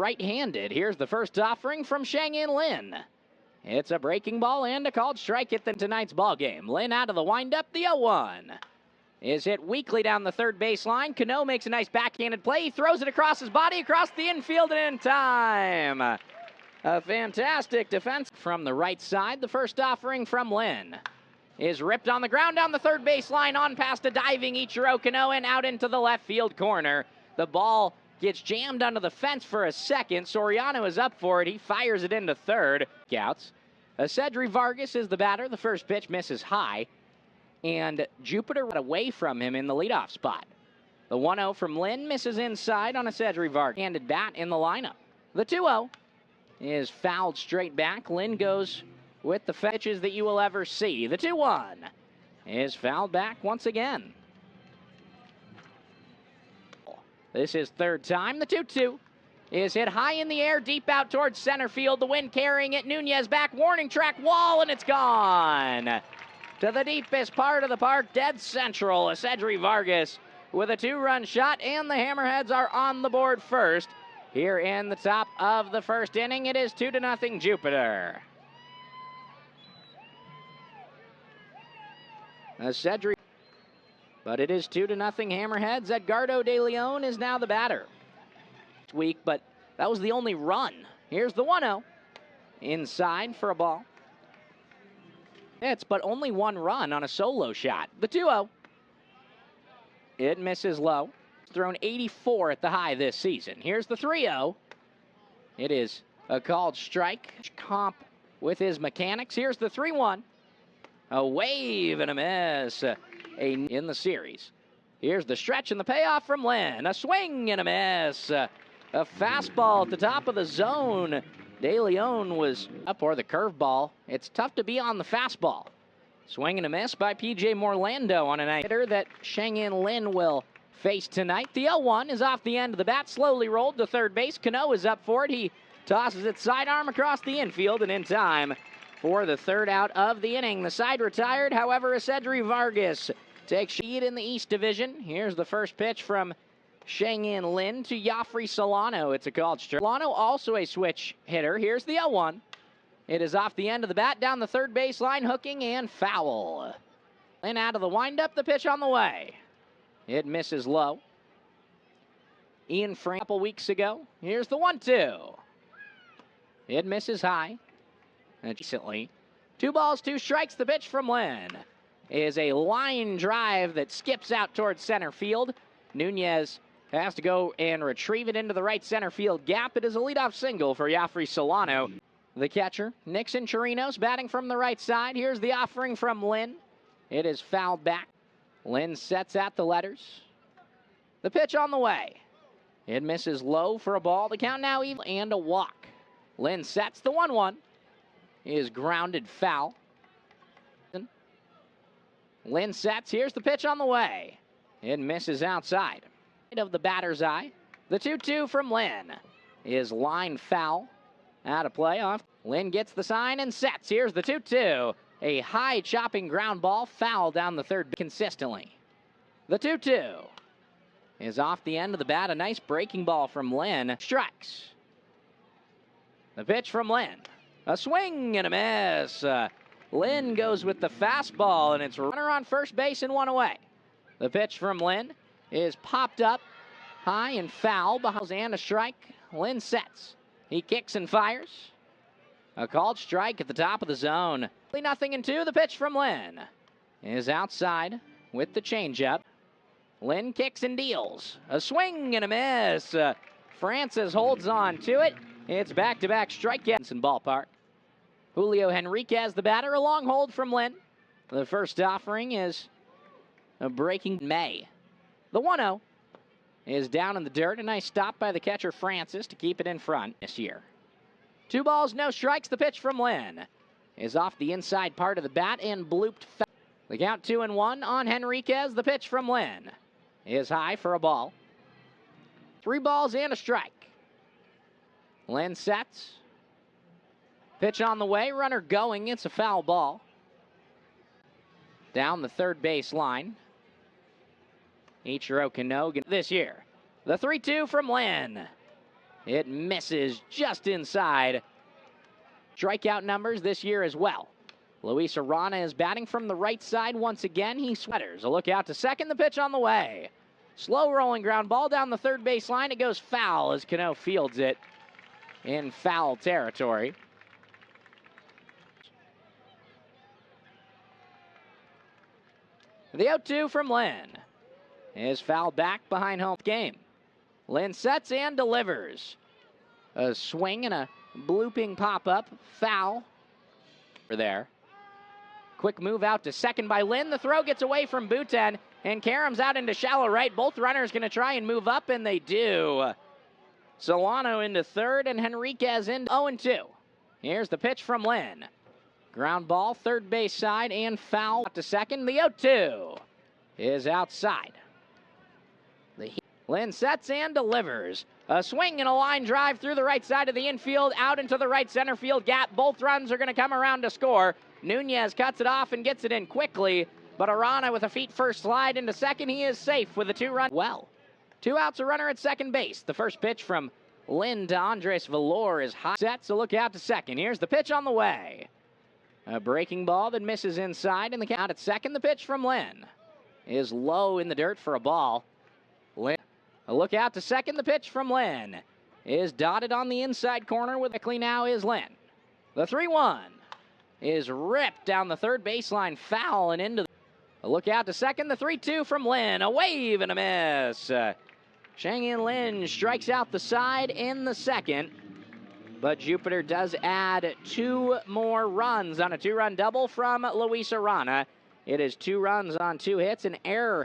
right-handed. Here's the first offering from Shang-In Lin. It's a breaking ball and a called strike at tonight's ball game. Lin out of the windup, the 0-1. Is hit weakly down the third baseline. Cano makes a nice backhanded play. He throws it across his body, across the infield, and in time. A fantastic defense from the right side. The first offering from Lin is ripped on the ground down the third baseline, on past a diving Ichiro Cano and out into the left field corner. The ball gets jammed under the fence for a second. Soriano is up for it. He fires it into third. Outs. Cedric Vargas is the batter. The first pitch misses high, and Jupiter got away from him in the leadoff spot. The 1-0 from Lin misses inside on a Cedric Vargas handed bat in the lineup. The 2-0 is fouled straight back. Lin goes with the pitches that you will ever see. The 2-1 is fouled back once again. This is third time. The 2-2 is hit high in the air, deep out towards center field. The wind carrying it. Nunez back, warning track, wall, and it's gone. To the deepest part of the park, dead central. Cedric Vargas with a 2-run shot, and the Hammerheads are on the board first. Here in the top of the first inning, it is 2-0 Jupiter. Cedric, but it is 2-0 Hammerheads. Edgardo De Leon is now the batter. Weak, but that was the only run. Here's the 1-0. Inside for a ball. It's but only one run on a solo shot. The 2-0. It misses low. Thrown 84 at the high this season. Here's the 3-0. It is a called strike. Comp with his mechanics. Here's the 3-1. A wave and a miss in the series. Here's the stretch and the payoff from Lin. A swing and a miss. A fastball at the top of the zone. De Leon was up, or the curveball. It's tough to be on the fastball. Swing and a miss by P.J. Morlando on a hitter that Shang-In Lin will face tonight. The 0-1 is off the end of the bat, slowly rolled to third base. Cano is up for it. He tosses it sidearm across the infield, and in time for the third out of the inning. The side retired, however, Cedric Vargas takes lead in the East Division. Here's the first pitch from Shang-In Lin to Joffrey Solano. It's a called strike. Solano also a switch hitter. Here's the 0-1. It is off the end of the bat, down the third baseline, hooking and foul. Lin out of the windup, the pitch on the way. It misses low. Ian Frank a couple weeks ago. Here's the 1-2. It misses high. And recently, 2 balls, 2 strikes. The pitch from Lin is a line drive that skips out towards center field. Nunez has to go and retrieve it into the right center field gap. It is a leadoff single for Joffrey Solano. The catcher, Nixon Chirinos, batting from the right side. Here's the offering from Lin. It is fouled back. Lin sets at the letters. The pitch on the way. It misses low for a ball. The count now even and a walk. Lin sets the 1-1. Is grounded foul. Lin sets. Here's the pitch on the way. It misses outside of the batter's eye. The 2-2 from Lin is line foul. Out of play off. Lin gets the sign and sets. Here's the 2-2. A high chopping ground ball, foul down the third consistently. The 2-2 is off the end of the bat. A nice breaking ball from Lin. Strikes. The pitch from Lin. A swing and a miss. Lin goes with the fastball, and it's runner on first base and 1 away. The pitch from Lin is popped up high and foul. And a strike. Lin sets. He kicks and fires. A called strike at the top of the zone. 0-2. The pitch from Lin is outside with the changeup. Lin kicks and deals. A swing and a miss. Francis holds on to it. It's back-to-back strikeouts in ballpark. Julio Henriquez, the batter, a long hold from Lin. The first offering is a breaking May. The 1-0 is down in the dirt. A nice stop by the catcher Francis to keep it in front this year. 2 balls, no strikes. The pitch from Lin is off the inside part of the bat and blooped foul. The count 2-1 on Henriquez. The pitch from Lin is high for a ball. 3 balls and a strike. Lin sets. Pitch on the way, runner going. It's a foul ball. Down the third base line. Ichiro Cano this year. The 3-2 from Lin It misses just inside. Strikeout numbers this year as well. Luis Arana is batting from the right side once again. He sweaters. A look out to second. The pitch on the way. Slow rolling ground ball down the third base line. It goes foul as Cano fields it in foul territory. The 0-2 from Lynn is fouled back behind home game. Lynn sets and delivers. A swing and a blooping pop-up. Foul there. Quick move out to second by Lynn. The throw gets away from Buten, and Karam's out into shallow right. Both runners going to try and move up, and they do. Solano into third, and Henriquez in 0-2. Here's the pitch from Lynn. Ground ball, third base side, and foul to second. The 0-2 is outside. Lynn sets and delivers. A swing and a line drive through the right side of the infield, out into the right center field gap. Both runs are going to come around to score. Nunez cuts it off and gets it in quickly, but Arana with a feet-first slide into second. He is safe with a two-run. Well, 2 outs, a runner at second base. The first pitch from Lynn to Andres Valor is hot. Sets a look out to second. Here's the pitch on the way. A breaking ball that misses inside, and the count at second. The pitch from Lynn is low in the dirt for a ball. Lynn, a look out to second. The pitch from Lynn is dotted on the inside corner. With quickly now is Lynn. The 3-1 is ripped down the third baseline, foul and into. A look out to second. The 3-2 from Lynn. A wave and a miss. Chang-In Lin strikes out the side in the second. But Jupiter does add 2 more runs on a 2-run double from Luis Arana. It is 2 runs on 2 hits, an error